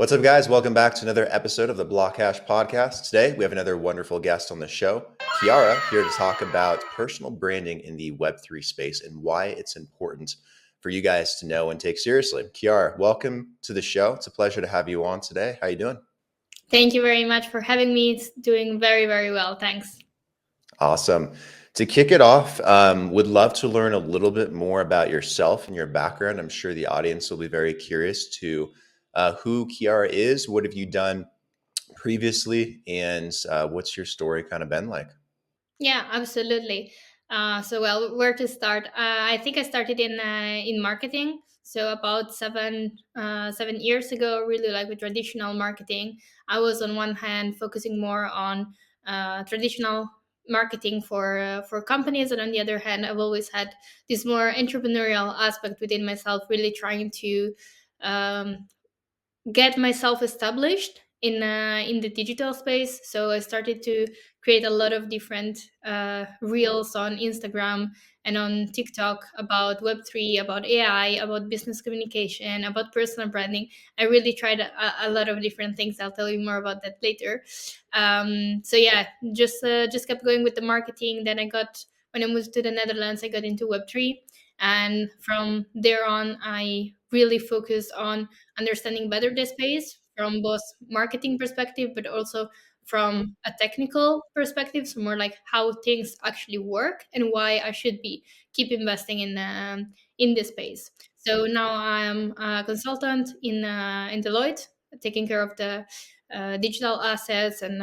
What's up, guys? Welcome back to another episode of the BlockHash podcast. Today, we have another wonderful guest on the show, Chiara, here to talk about personal branding in the Web3 space and why it's important for you guys to know and take seriously. Chiara, welcome to the show. It's a pleasure to have you on today. How you doing? Thank you very much for having me. It's doing very, very well. Thanks. Awesome. To kick it off, would love to learn a little bit more about yourself and your background. I'm sure the audience will be very curious to who Chiara is. What have you done previously, and what's your story kind of been like? Yeah, absolutely. Well, where to start? I think I started in marketing. So about 7 years ago, really like with traditional marketing. I was on one hand focusing more on traditional marketing for companies, and on the other hand, I've always had this more entrepreneurial aspect within myself, really trying to um, get myself established in the digital space. So I started to create a lot of different reels on Instagram and on TikTok about Web3, about AI, about business communication, about personal branding. I really tried a lot of different things. I'll tell you more about that later. So yeah, just kept going with the marketing. Then I got when I moved to the Netherlands, I got into Web3, and from there on, I really focused on understanding better the space from both marketing perspective but also from a technical perspective, so more like how things actually work and why I should be keep investing in this space. So now I'm a consultant in Deloitte, taking care of the digital assets and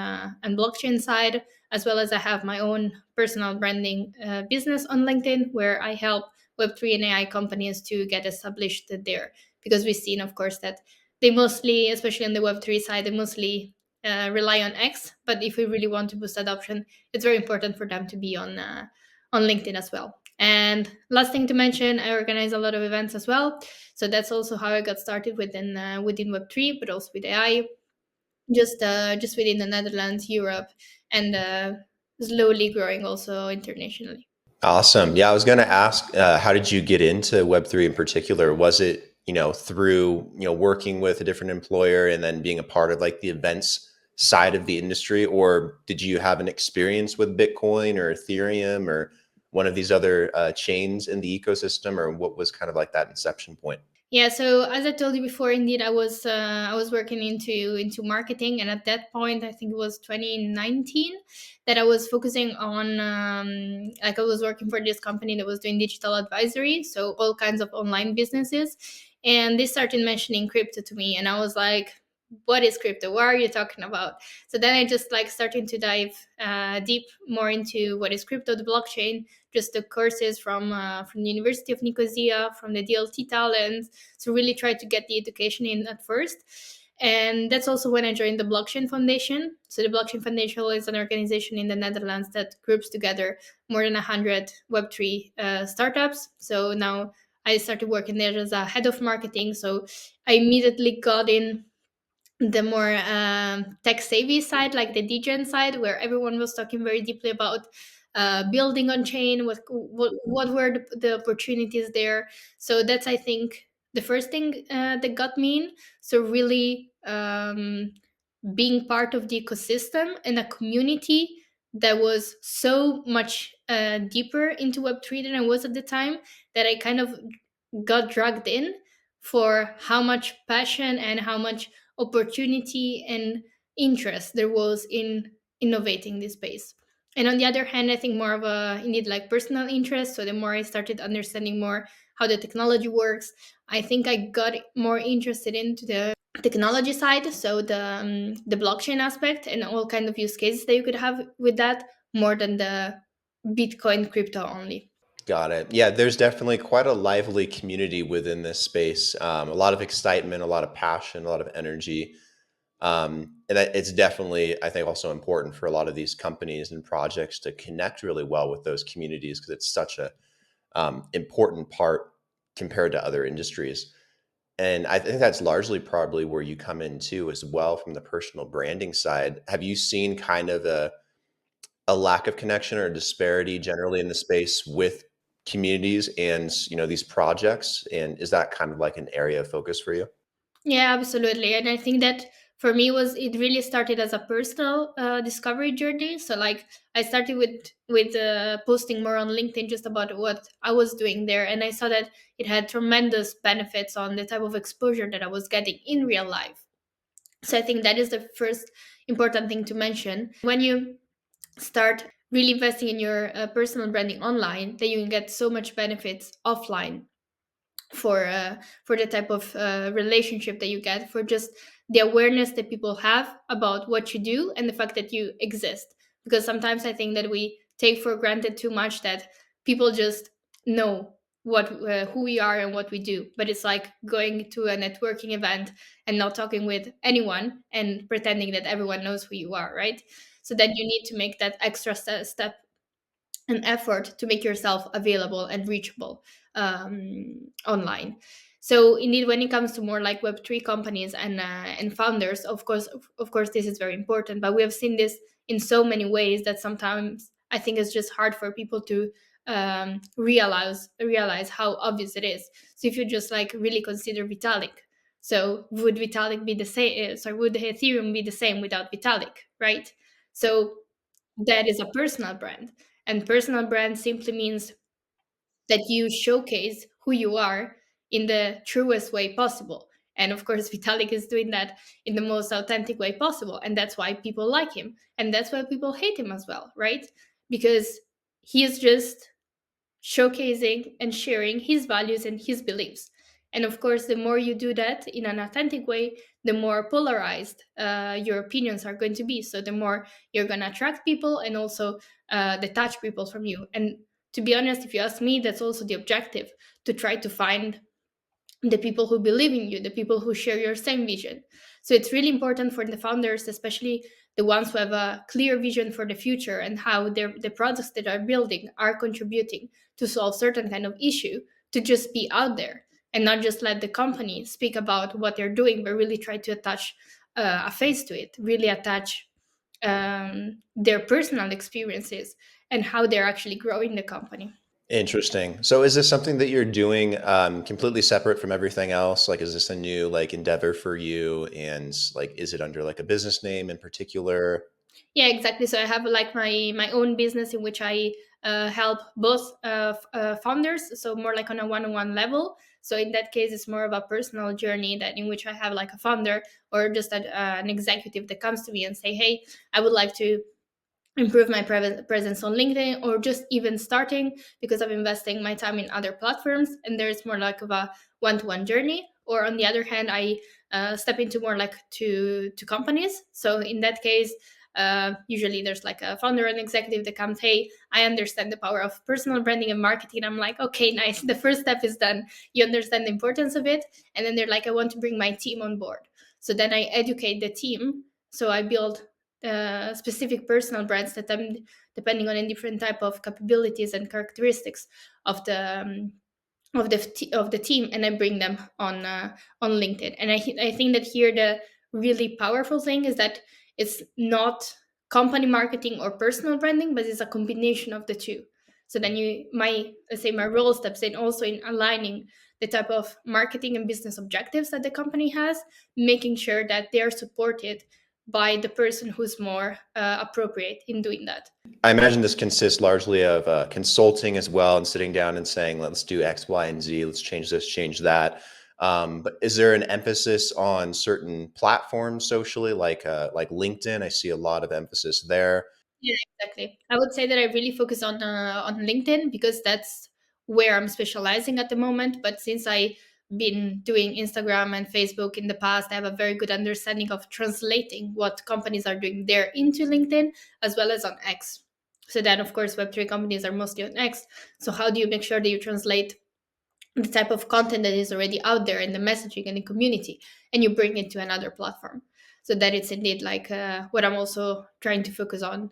blockchain side, as well as I have my own personal branding business on LinkedIn, where I help Web3 and AI companies to get established there, because we've seen, of course, that they mostly, especially on the Web3 side, they mostly rely on X. But if we really want to boost adoption, it's very important for them to be on LinkedIn as well. And last thing to mention, I organize a lot of events as well. So that's also how I got started within Web3, but also with AI, just within the Netherlands, Europe, and slowly growing also internationally. Awesome. Yeah, I was going to ask, how did you get into Web3 in particular? Was it, through, working with a different employer and then being a part of like the events side of the industry, or did you have an experience with Bitcoin or Ethereum or one of these other chains in the ecosystem, or what was kind of like that inception point? Yeah, so as I told you before, indeed, I was working into marketing, and at that point, I think it was 2019, that I was focusing on like I was working for this company that was doing digital advisory, so all kinds of online businesses, and they started mentioning crypto to me, and I was like, "What is crypto? What are you talking about?" So then I just like started to dive deep more into what is crypto, the blockchain, just the courses from the University of Nicosia, from the DLT talent. So really try to get the education in at first. And that's also when I joined the Blockchain Foundation. So the Blockchain Foundation is an organization in the Netherlands that groups together more than 100 Web3 startups. So now I started working there as a head of marketing. So I immediately got in the more tech savvy side, like the degen side, where everyone was talking very deeply about building on chain, what were the opportunities there. So that's, I think, the first thing that got me in. So really being part of the ecosystem and a community that was so much deeper into Web3 than I was at the time, that I kind of got dragged in for how much passion and how much opportunity and interest there was in innovating this space. And on the other hand, I think more of a indeed like personal interest. So the more I started understanding more how the technology works, I think I got more interested into the technology side. So the blockchain aspect and all kind of use cases that you could have with that, more than the Bitcoin crypto only. Got it. Yeah, there's definitely quite a lively community within this space. A lot of excitement, a lot of passion, a lot of energy. It's definitely, I think, also important for a lot of these companies and projects to connect really well with those communities because it's such a important part compared to other industries. And I think that's largely probably where you come in too, as well, from the personal branding side. Have you seen kind of a lack of connection or disparity generally in the space with communities and these projects? And is that kind of like an area of focus for you? Yeah, absolutely. And I think that for me was it really started as a personal discovery journey. So like I started with posting more on LinkedIn just about what I was doing there, and I saw that it had tremendous benefits on the type of exposure that I was getting in real life. So I think that is the first important thing to mention. When you start really investing in your personal branding online, then you can get so much benefits offline for the type of relationship that you get, for just the awareness that people have about what you do and the fact that you exist. Because sometimes I think that we take for granted too much that people just know what who we are and what we do, but it's like going to a networking event and not talking with anyone and pretending that everyone knows who you are, right? So then you need to make that extra step, an effort to make yourself available and reachable online. So indeed, when it comes to more like Web3 companies and founders, of course, this is very important. But we have seen this in so many ways that sometimes I think it's just hard for people to realize how obvious it is. So if you just like really consider Vitalik, so would Vitalik be the same? Sorry, would Ethereum be the same without Vitalik, right? So that is a personal brand, and personal brand simply means that you showcase who you are in the truest way possible. And of course, Vitalik is doing that in the most authentic way possible. And that's why people like him. And that's why people hate him as well, right? Because he is just showcasing and sharing his values and his beliefs. And of course, the more you do that in an authentic way, the more polarized your opinions are going to be. So the more you're going to attract people and also detach people from you. And to be honest, if you ask me, that's also the objective, to try to find the people who believe in you, the people who share your same vision. So it's really important for the founders, especially the ones who have a clear vision for the future and how the products that are building are contributing to solve certain kind of issue, to just be out there and not just let the company speak about what they're doing, but really try to attach a face to it, really attach their personal experiences and how they're actually growing the company. Interesting. So is this something that you're doing completely separate from everything else? Like, is this a new like endeavor for you? And like, is it under like a business name in particular? Yeah, exactly. So I have like my own business in which I help both founders, so more like on a one-on-one level. So in that case, it's more of a personal journey that in which I have like a founder or just an executive that comes to me and say, "Hey, I would like to improve my presence on LinkedIn," or just even starting because I'm investing my time in other platforms, and there's more like of a one-to-one journey. Or on the other hand, I step into more like to companies. So in that case, usually there's like a founder and executive that comes, "Hey, I understand the power of personal branding and marketing." I'm like, "Okay, nice, the first step is done, you understand the importance of it." And then they're like, "I want to bring my team on board." So then I educate the team, so I build specific personal brands that I'm depending on a different type of capabilities and characteristics of of the team, and I bring them on LinkedIn. And I think that here the really powerful thing is that it's not company marketing or personal branding, but it's a combination of the two. So then my let's say my role steps in also in aligning the type of marketing and business objectives that the company has, making sure that they're supported by the person who's more appropriate in doing that. I imagine this consists largely of consulting as well and sitting down and saying, let's do X, Y, and Z. Let's change this, change that. But is there an emphasis on certain platforms socially, like LinkedIn? I see a lot of emphasis there. Yeah, exactly. I would say that I really focus on LinkedIn because that's where I'm specializing at the moment. But since I've been doing Instagram and Facebook in the past, I have a very good understanding of translating what companies are doing there into LinkedIn as well as on X. So then, of course, Web3 companies are mostly on X. So how do you make sure that you translate the type of content that is already out there in the messaging and the community, and you bring it to another platform? So that it's indeed like what I'm also trying to focus on.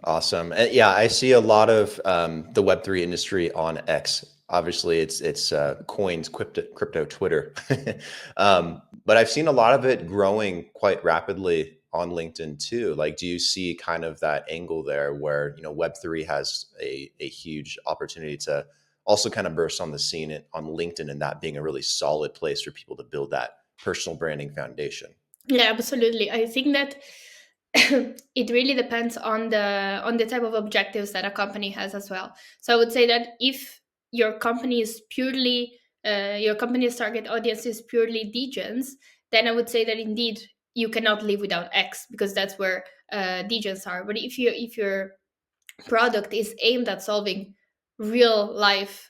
Awesome. Yeah, I see a lot of the Web3 industry on X. Obviously, it's coins, crypto Twitter, but I've seen a lot of it growing quite rapidly on LinkedIn too. Like, do you see kind of that angle there where Web3 has a huge opportunity to also kind of burst on the scene on LinkedIn, and that being a really solid place for people to build that personal branding foundation. Yeah, absolutely. I think that it really depends on the type of objectives that a company has as well. So I would say that if your company is purely your company's target audience is purely degens, then I would say that indeed you cannot live without X, because that's where degens are. But if your product is aimed at solving real life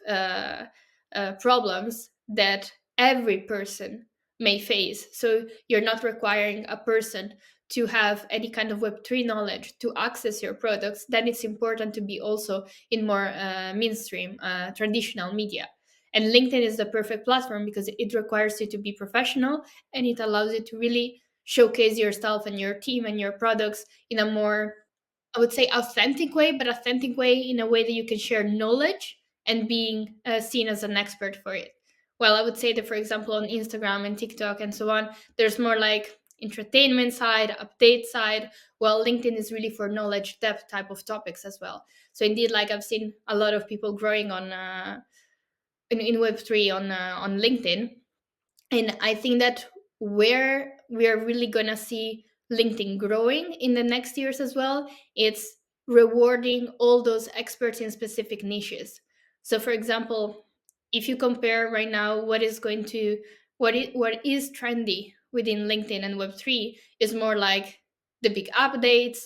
problems that every person may face. So you're not requiring a person to have any kind of Web3 knowledge to access your products. Then it's important to be also in more mainstream, traditional media. And LinkedIn is the perfect platform because it requires you to be professional, and it allows you to really showcase yourself and your team and your products in a more, I would say, authentic way, but authentic way in a way that you can share knowledge and being seen as an expert for it. Well, I would say that, for example, on Instagram and TikTok and so on, there's more like entertainment side, update side. Well, LinkedIn is really for knowledge depth type of topics as well. So indeed, like I've seen a lot of people growing on in Web3 on LinkedIn, and I think that where we are really going to see LinkedIn growing in the next years as well, it's rewarding all those experts in specific niches. So, for example, if you compare right now what is going to what is trendy within LinkedIn and Web3 is more like the big updates,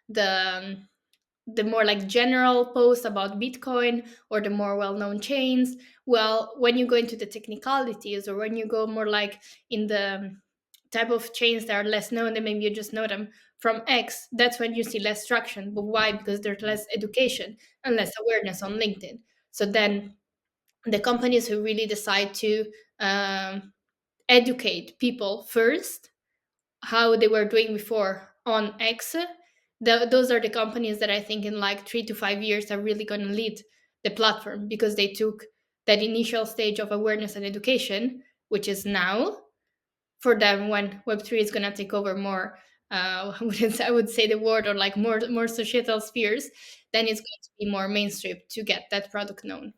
the more like general posts about Bitcoin or the more well-known chains. Well, when you go into the technicalities, or when you go more like in the type of chains that are less known, and maybe you just know them from X, that's when you see less traction. But why? Because there's less education and less awareness on LinkedIn. So then the companies who really decide to um, educate people first how they were doing before on X, those are the companies that I think in like 3 to 5 years are really going to lead the platform, because they took that initial stage of awareness and education, which is now for them when Web3 is going to take over more. I would say the word, or like more societal spheres, then it's going to be more mainstream to get that product known.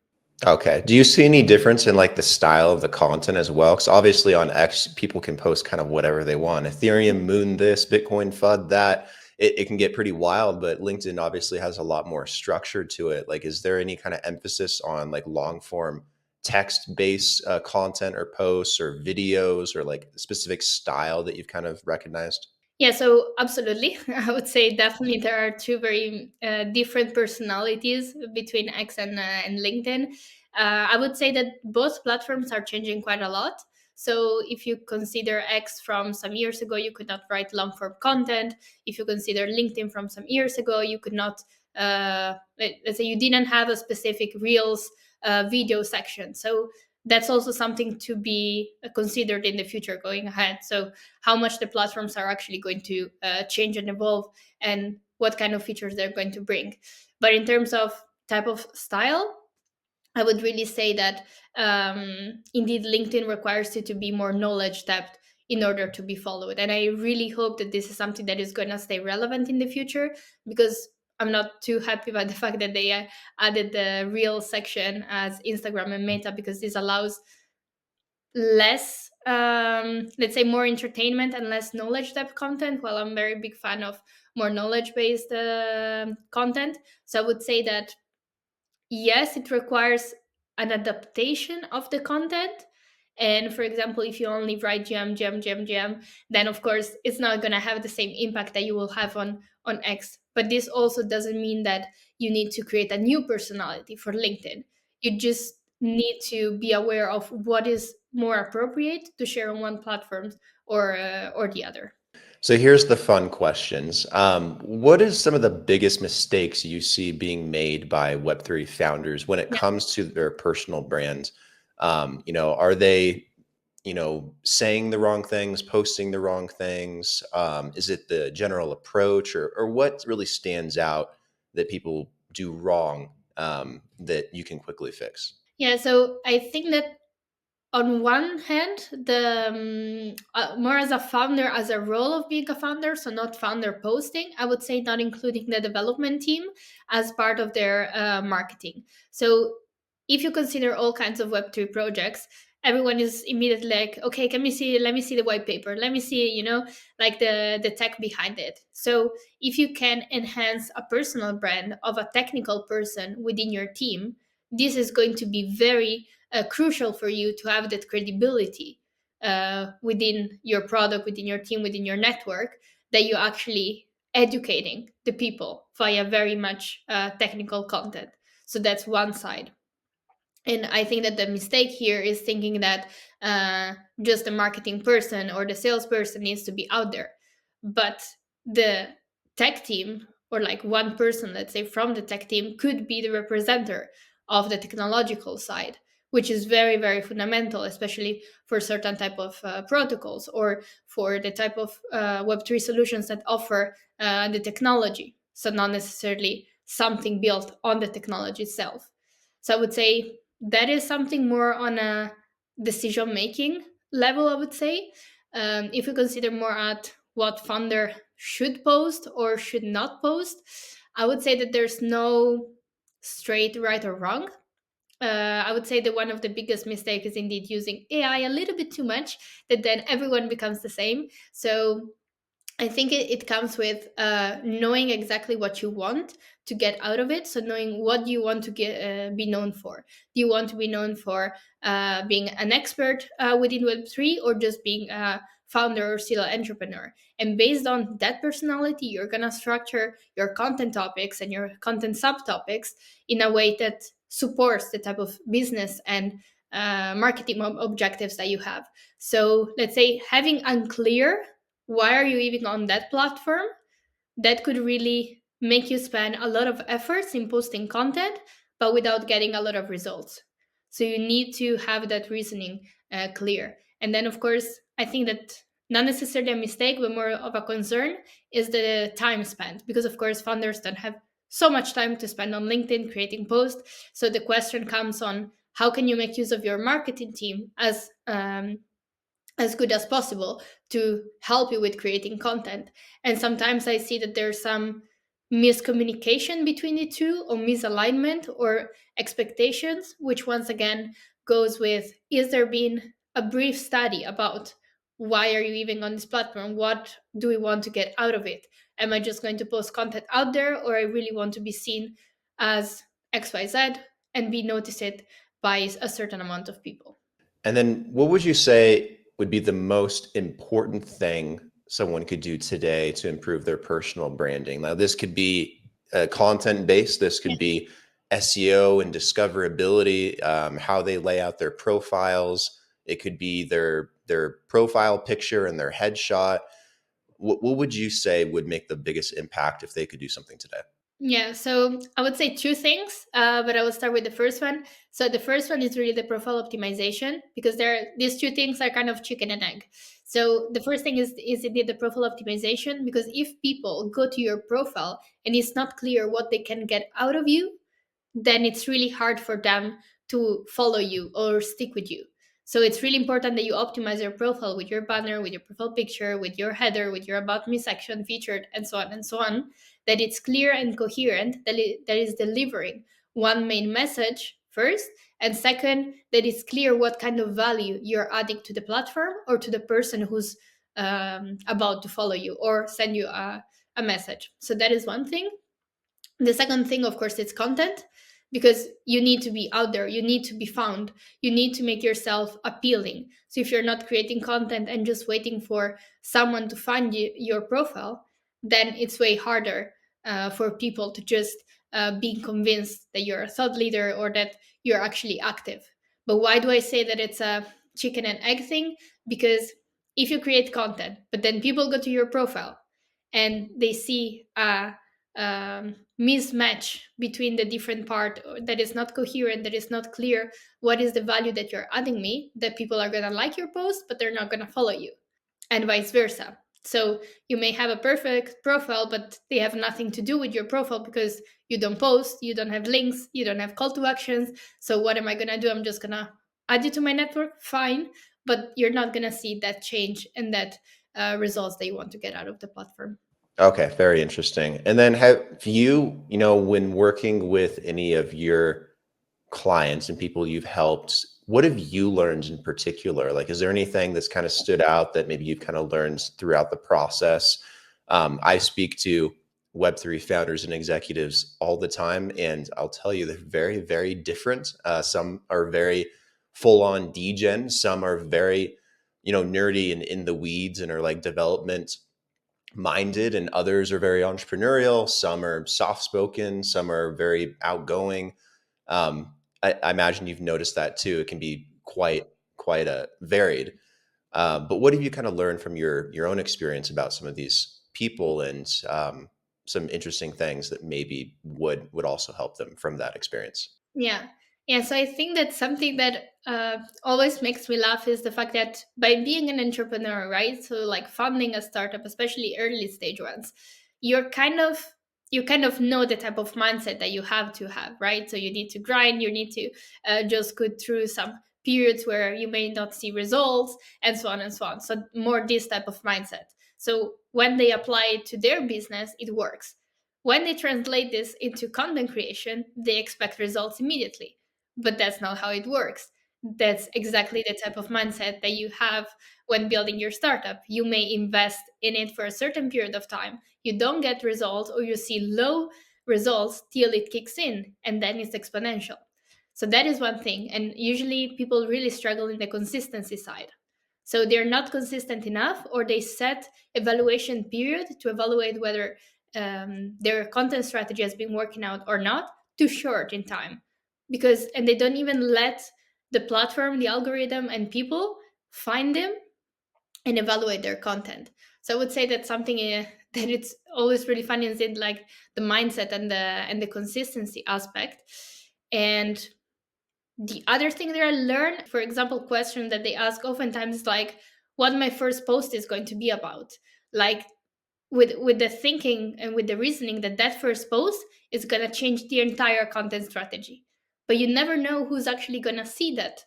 Okay. Do you see any difference in like the style of the content as well? Because obviously on X, people can post kind of whatever they want. Ethereum, Moon this, Bitcoin, FUD that. It can get pretty wild, but LinkedIn obviously has a lot more structure to it. Like, is there any kind of emphasis on like long form text based content or posts or videos or like specific style that you've kind of recognized? Yeah, so absolutely. I would say definitely there are two very different personalities between X and LinkedIn. I would say that both platforms are changing quite a lot. So if you consider X from some years ago, you could not write long form content. If you consider LinkedIn from some years ago, you could not, let's say, you didn't have a specific Reels video section. So that's also something to be considered in the future going ahead. So how much the platforms are actually going to change and evolve, and what kind of features they're going to bring. But in terms of type of style, I would really say that indeed LinkedIn requires you to be more knowledge depth in order to be followed. And I really hope that this is something that is going to stay relevant in the future, because I'm not too happy about the fact that they added the real section as Instagram and Meta, because this allows less, let's say, more entertainment and less knowledge depth content, while I'm very big fan of more knowledge based content. So I would say that yes, it requires an adaptation of the content. And for example, if you only write gem, then of course it's not going to have the same impact that you will have on X. But this also doesn't mean that you need to create a new personality for LinkedIn. You just need to be aware of what is more appropriate to share on one platform or the other. So here's the fun questions. What is some of the biggest mistakes you see being made by Web3 founders when it Yeah. comes to their personal brands? Are they, saying the wrong things, posting the wrong things? Is it the general approach, or what really stands out that people do wrong that you can quickly fix? Yeah, so I think that on one hand, the more as a founder, as a role of being a founder, so not founder posting, I would say not including the development team as part of their marketing. So if you consider all kinds of Web3 projects, everyone is immediately like, okay, can we see, let me see the white paper, let me see, like the tech behind it. So if you can enhance a personal brand of a technical person within your team, this is going to be very crucial for you to have that credibility within your product, within your team, within your network, that you're actually educating the people via very much technical content. So that's one side. And I think that the mistake here is thinking that just the marketing person or the salesperson needs to be out there, but the tech team, or like one person, let's say from the tech team, could be the representative of the technological side, which is very very fundamental, especially for certain type of protocols, or for the type of web3 solutions that offer the technology, so not necessarily something built on the technology itself. So I would say that is something more on a decision making level, I would say. If you consider more at what founder should post or should not post, I would say that there's no straight right or wrong. I would say that one of the biggest mistakes is indeed using AI a little bit too much, that then everyone becomes the same. So I think it comes with knowing exactly what you want to get out of it. So knowing what you want to be known for. Do you want to be known for being an expert within Web3, or just being a founder or serial entrepreneur? And based on that personality, you're going to structure your content topics and your content subtopics in a way that supports the type of business and marketing objectives that you have. So let's say having unclear why are you even on that platform, that could really make you spend a lot of efforts in posting content but without getting a lot of results. So you need to have that reasoning clear. And then of course I think that not necessarily a mistake but more of a concern is the time spent, because of course founders don't have so much time to spend on LinkedIn creating posts. So the question comes on how can you make use of your marketing team as good as possible to help you with creating content. And sometimes I see that there's some miscommunication between the two, or misalignment or expectations, which once again goes with, is there been a brief study about why are you even on this platform? What do we want to get out of it? Am I just going to post content out there, or I really want to be seen as XYZ and be noticed by a certain amount of people? And then what would you say would be the most important thing someone could do today to improve their personal branding? Now, this could be content based, this could be SEO and discoverability, how they lay out their profiles. It could be their profile picture and their headshot. What would you say would make the biggest impact if they could do something today? Yeah, so I would say two things, but I will start with the first one. So the first one is really the profile optimization, because these two things are kind of chicken and egg. So the first thing is indeed the profile optimization, because if people go to your profile and it's not clear what they can get out of you, then it's really hard for them to follow you or stick with you. So it's really important that you optimize your profile with your banner, with your profile picture, with your header, with your about me section featured, and so on and so on. That it's clear and coherent, that is delivering one main message first, and second, that it's clear what kind of value you're adding to the platform or to the person who's about to follow you or send you a message. So that is one thing. The second thing, of course, is content, because you need to be out there, you need to be found, you need to make yourself appealing. So if you're not creating content and just waiting for someone to find your profile, then it's way harder for people to just be convinced that you're a thought leader or that you're actually active. But why do I say that it's a chicken and egg thing? Because if you create content but then people go to your profile and they see mismatch between the different part that is not coherent, that is not clear, what is the value that you're adding me, that people are going to like your post but they're not going to follow you, and vice versa. So you may have a perfect profile but they have nothing to do with your profile, because you don't post, you don't have links, you don't have call to actions. So what am I going to do? I'm just going to add you to my network, fine, but you're not going to see that change and that results that you want to get out of the platform. Okay, very interesting. And then have you, when working with any of your clients and people you've helped, what have you learned in particular? Like, is there anything that's kind of stood out that maybe you've kind of learned throughout the process? I speak to Web3 founders and executives all the time, and I'll tell you they're very, very different. Some are very full on degen, some are very, nerdy and in the weeds and are like development minded, and others are very entrepreneurial. Some are soft spoken, some are very outgoing. I imagine you've noticed that too. It can be quite a varied. But what have you kind of learned from your own experience about some of these people, and some interesting things that maybe would also help them from that experience? Yeah. Yeah. So I think that something that always makes me laugh is the fact that by being an entrepreneur, right? So like founding a startup, especially early stage ones, you're kind of you kind of know the type of mindset that you have to have, right? So you need to grind, you need to just go through some periods where you may not see results, and so on and so on. So more this type of mindset. So when they apply it to their business, it works. When they translate this into content creation, they expect results immediately. But that's not how it works. That's exactly the type of mindset that you have when building your startup. You may invest in it for a certain period of time. You don't get results, or you see low results till it kicks in, and then it's exponential. So that is one thing. And usually people really struggle in the consistency side. So they're not consistent enough, or they set evaluation period to evaluate whether their content strategy has been working out or not, too short in time. Because and they don't even let the platform, the algorithm, and people find them and evaluate their content. So I would say that something that it's always really funny is in like the mindset and the consistency aspect. And the other thing that I learned, for example, question that they ask oftentimes is like, what my first post is going to be about. Like with the thinking and with the reasoning that that first post is going to change the entire content strategy, but you never know who's actually going to see that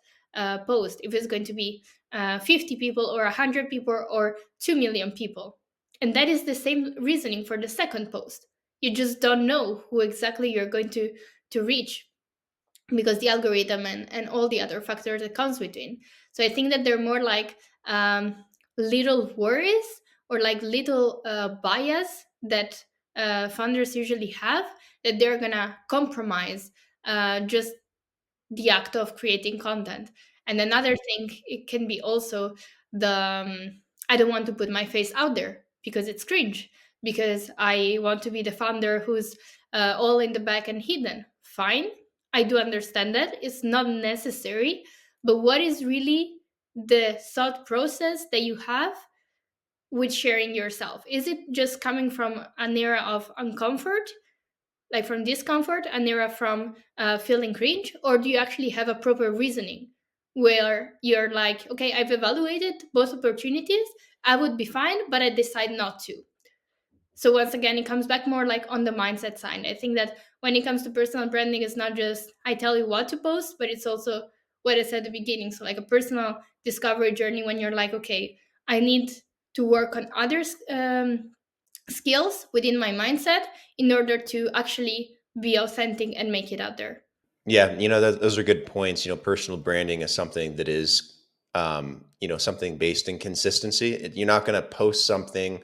post, if it's going to be 50 people or 100 people or 2 million people. And that is the same reasoning for the second post. You just don't know who exactly you're going to reach, because the algorithm and all the other factors that comes between. So I think that they're more like little worries, or like little bias that founders usually have, that they're gonna compromise just the act of creating content. And another thing, it can be also the I don't want to put my face out there because it's cringe, because I want to be the founder who's all in the back and hidden. Fine, I do understand that it's not necessary, but what is really the thought process that you have with sharing yourself? Is it just coming from an era of uncomfort, like from discomfort, an era from feeling cringe, or do you actually have a proper reasoning where you're like, okay, I've evaluated both opportunities, I would be fine, but I decide not to? So once again, it comes back more like on the mindset side. I think that when it comes to personal branding, it's not just I tell you what to post, but it's also what I said at the beginning. So like a personal discovery journey, when you're like, okay, I need to work on others skills within my mindset in order to actually be authentic and make it out there. Yeah, those are good points. Personal branding is something that is, something based in consistency. You're not going to post something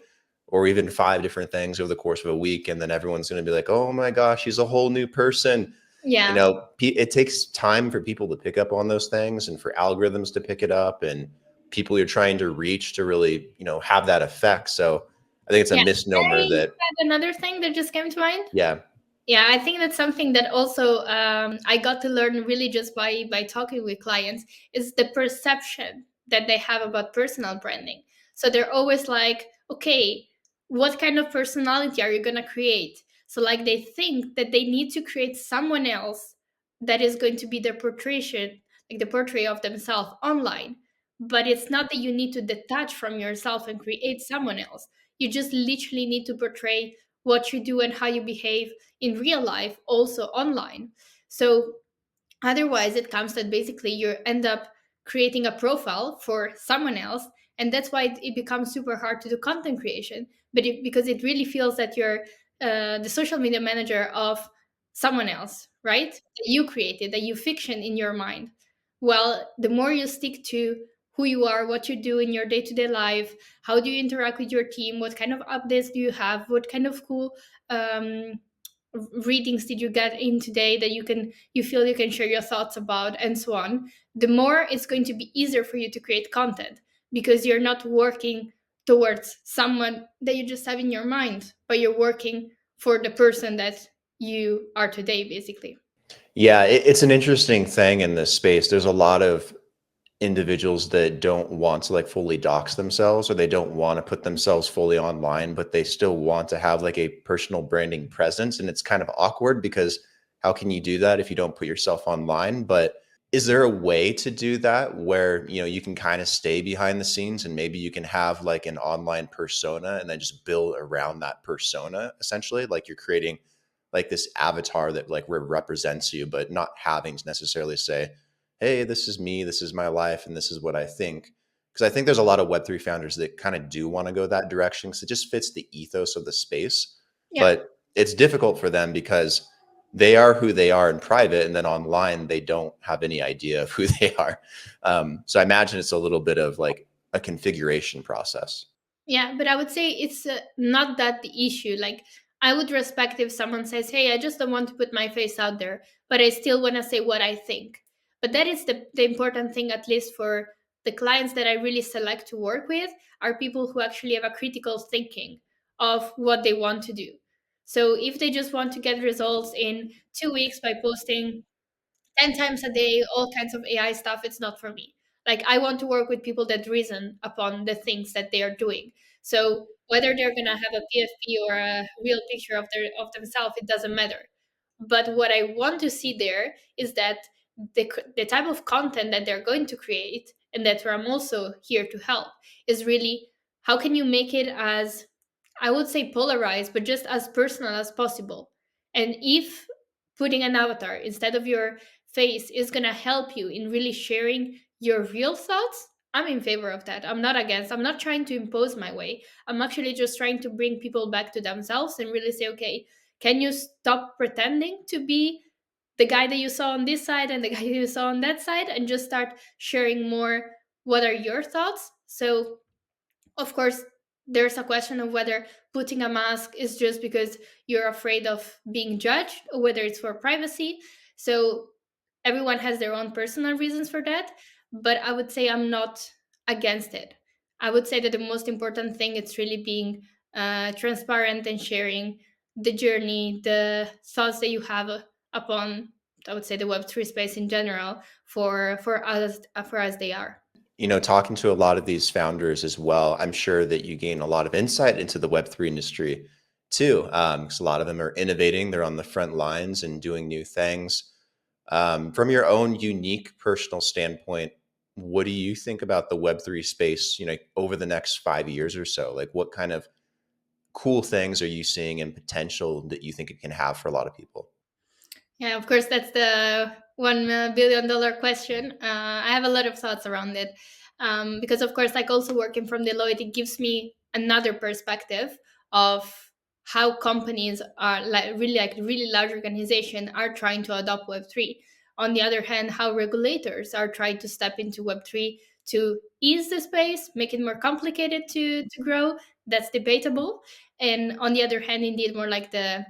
or even five different things over the course of a week, and then everyone's going to be like, "Oh my gosh, he's a whole new person." Yeah. It takes time for people to pick up on those things, and for algorithms to pick it up, and people you're trying to reach to really, have that effect. So I think it's a Yeah. misnomer I that, had another thing that just came to mind. yeah, Yeah, I think that's something that also I got to learn really just by talking with clients, is the perception that they have about personal branding. So they're always like, okay, what kind of personality are you gonna create? So like they think that they need to create someone else that is going to be their portrayal, like the portrait of themselves online. But it's not that you need to detach from yourself and create someone else. You just literally need to portray what you do and how you behave in real life, also online. So otherwise it comes that basically you end up creating a profile for someone else, and that's why it becomes super hard to do content creation. Because it really feels that you're the social media manager of someone else, right? That you created, that you fiction in your mind. Well, the more you stick to who you are, what you do in your day-to-day life, how do you interact with your team, what kind of updates do you have, what kind of cool um, readings did you get in today that you feel you can share your thoughts about, and so on, the more it's going to be easier for you to create content, because you're not working towards someone that you just have in your mind, but you're working for the person that you are today, basically. Yeah, it's an interesting thing in this space. There's a lot of individuals that don't want to like fully dox themselves, or they don't want to put themselves fully online, but they still want to have like a personal branding presence. And it's kind of awkward because how can you do that if you don't put yourself online? But is there a way to do that where, you can kind of stay behind the scenes and maybe you can have like an online persona and then just build around that persona essentially? Like you're creating like this avatar that like represents you, but not having to necessarily say, hey, this is me, this is my life, and this is what I think. Because I think there's a lot of Web3 founders that kind of do want to go that direction because it just fits the ethos of the space. Yeah. But it's difficult for them because they are who they are in private, and then online they don't have any idea of who they are. So I imagine it's a little bit of like a configuration process. Yeah, but I would say it's not that the issue. Like, I would respect if someone says, "Hey, I just don't want to put my face out there, but I still want to say what I think." But that is the important thing, at least for the clients that I really select to work with, are people who actually have a critical thinking of what they want to do. So if they just want to get results in 2 weeks by posting 10 times a day, all kinds of AI stuff, it's not for me. Like, I want to work with people that reason upon the things that they are doing. So whether they're going to have a PFP or a real picture of themselves, it doesn't matter. But what I want to see there is that the type of content that they're going to create, and that's where I'm also here to help, is really how can you make it as, I would say, polarized, but just as personal as possible. And if putting an avatar instead of your face is going to help you in really sharing your real thoughts, I'm in favor of that. I'm not against. I'm not trying to impose my way. I'm actually just trying to bring people back to themselves and really say, okay, can you stop pretending to be the guy that you saw on this side and the guy you saw on that side, and just start sharing more what are your thoughts? So of course, there's a question of whether putting a mask is just because you're afraid of being judged or whether it's for privacy. So everyone has their own personal reasons for that, but I would say I'm not against it. I would say that the most important thing is really being transparent and sharing the journey, the thoughts that you have upon, I would say, the Web3 space in general, for us they are. Talking to a lot of these founders as well, I'm sure that you gain a lot of insight into the Web3 industry too, because a lot of them are innovating. They're on the front lines and doing new things. From your own unique personal standpoint, what do you think about the Web3 space, over the next 5 years or so? Like, what kind of cool things are you seeing and potential that you think it can have for a lot of people? Yeah, of course, that's the $1 billion question. I have a lot of thoughts around it, because, of course, like also working from Deloitte, it gives me another perspective of how companies are like really large organization are trying to adopt Web3. On the other hand, how regulators are trying to step into Web3 to ease the space, make it more complicated to grow. That's debatable. And on the other hand, indeed, more like the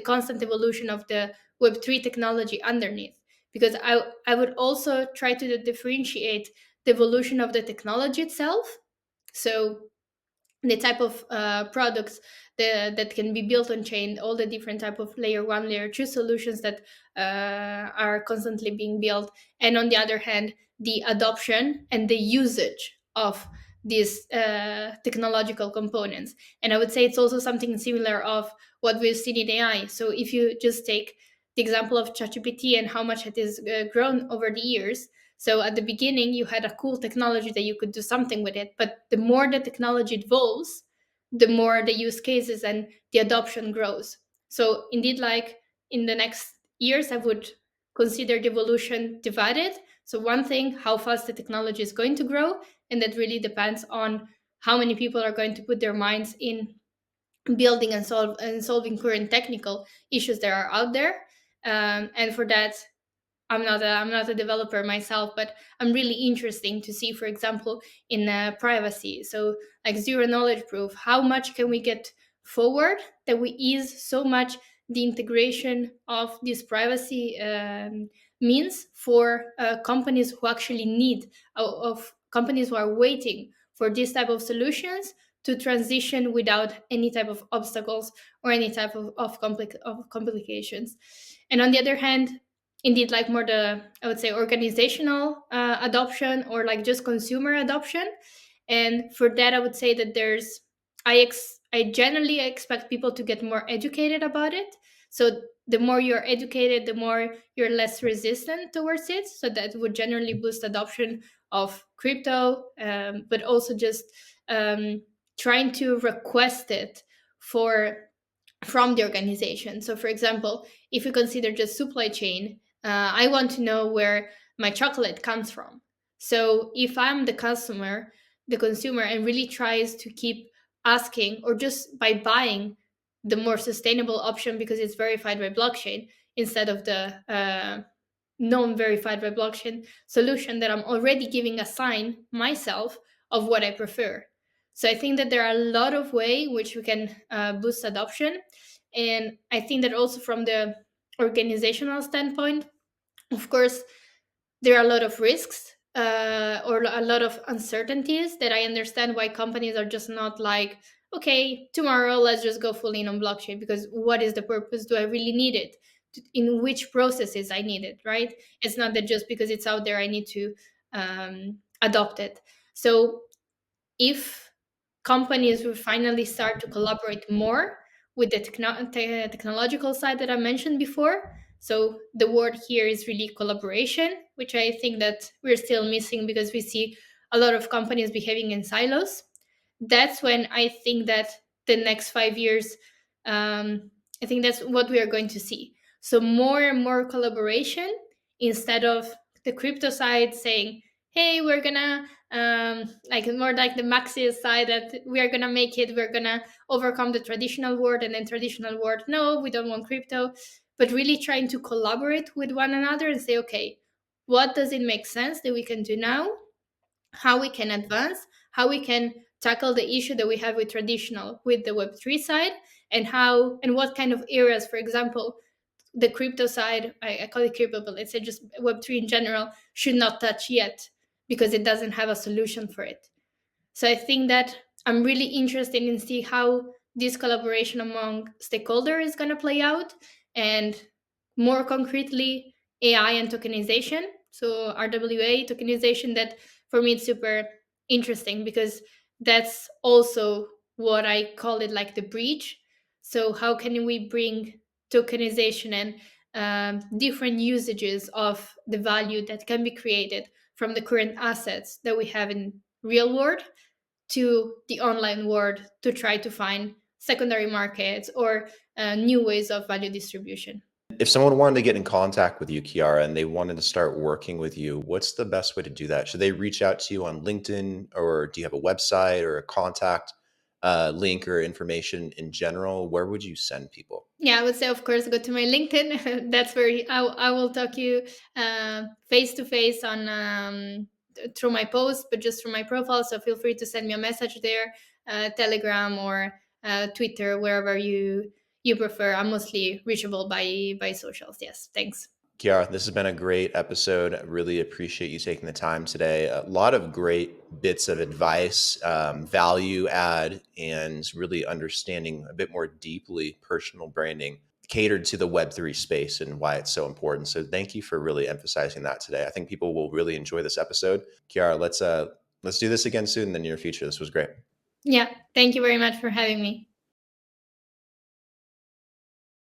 constant evolution of the Web3 technology underneath. Because I would also try to differentiate the evolution of the technology itself. So the type of products that can be built on chain, all the different type of layer one, layer two solutions that are constantly being built, and on the other hand, the adoption and the usage of these technological components. And I would say it's also something similar of what we've seen in AI. So if you just take the example of ChatGPT and how much it has grown over the years, so at the beginning, you had a cool technology that you could do something with it, but the more the technology evolves, the more the use cases and the adoption grows. So indeed, like in the next years, I would consider the evolution divided. So one thing, how fast the technology is going to grow, and that really depends on how many people are going to put their minds in building and solving current technical issues that are out there. And for that, I'm not a developer myself, but I'm really interesting to see, for example, in privacy. So like zero knowledge proof, how much can we get forward that we ease so much the integration of this privacy means for companies who actually need of companies who are waiting for this type of solutions to transition without any type of obstacles or any type of complications. And on the other hand, indeed, like more the, I would say, organizational adoption or like just consumer adoption. And for that, I would say that I generally expect people to get more educated about it. So the more you're educated, the more you're less resistant towards it. So that would generally boost adoption of crypto, but also just um, trying to request it for from the organization. So, for example, if you consider just supply chain, I want to know where my chocolate comes from. So, if I'm the customer, the consumer, and really tries to keep asking, or just by buying the more sustainable option because it's verified by blockchain instead of the non-verified by blockchain solution, that I'm already giving a sign myself of what I prefer. So I think that there are a lot of ways which we can boost adoption, and I think that also from the organizational standpoint, of course, there are a lot of risks or a lot of uncertainties that I understand why companies are just not like, okay, tomorrow let's just go full in on blockchain, because what is the purpose? Do I really need it? In which processes I need it, right? It's not that just because it's out there I need to adopt it. So if companies will finally start to collaborate more with the technological side that I mentioned before. So the word here is really collaboration, which I think that we're still missing because we see a lot of companies behaving in silos. That's when I think that the next 5 years, I think that's what we are going to see. So more and more collaboration instead of the crypto side saying, hey, we're gonna like more like the Marxist side that we are gonna make it, we're gonna overcome the traditional world, and then traditional world, no, we don't want crypto, but really trying to collaborate with one another and say, okay, what does it make sense that we can do now, how we can advance, how we can tackle the issue that we have with traditional with the Web3 side, and how and what kind of areas, for example, the crypto side, I call it crypto, but let's say just Web3 in general, should not touch yet because it doesn't have a solution for it. So I think that I'm really interested in see how this collaboration among stakeholders is going to play out, and more concretely AI and tokenization. So RWA tokenization, that for me it's super interesting because that's also what I call it, like the bridge. So how can we bring tokenization and different usages of the value that can be created from the current assets that we have in real world to the online world to try to find secondary markets or new ways of value distribution. If someone wanted to get in contact with you, Chiara, and they wanted to start working with you, what's the best way to do that? Should they reach out to you on LinkedIn, or do you have a website or a contact link or information in general? Where would you send people? Yeah, I would say, of course, go to my LinkedIn. That's where I will talk you face to face on through my post, but just through my profile. So feel free to send me a message there, Telegram or Twitter, wherever you prefer. I'm mostly reachable by socials. Yes, thanks. Kiara, this has been a great episode. I really appreciate you taking the time today. A lot of great bits of advice, value add, and really understanding a bit more deeply personal branding catered to the Web3 space and why it's so important. So thank you for really emphasizing that today. I think people will really enjoy this episode. Kiara, let's do this again soon in the near future. This was great. Yeah, thank you very much for having me.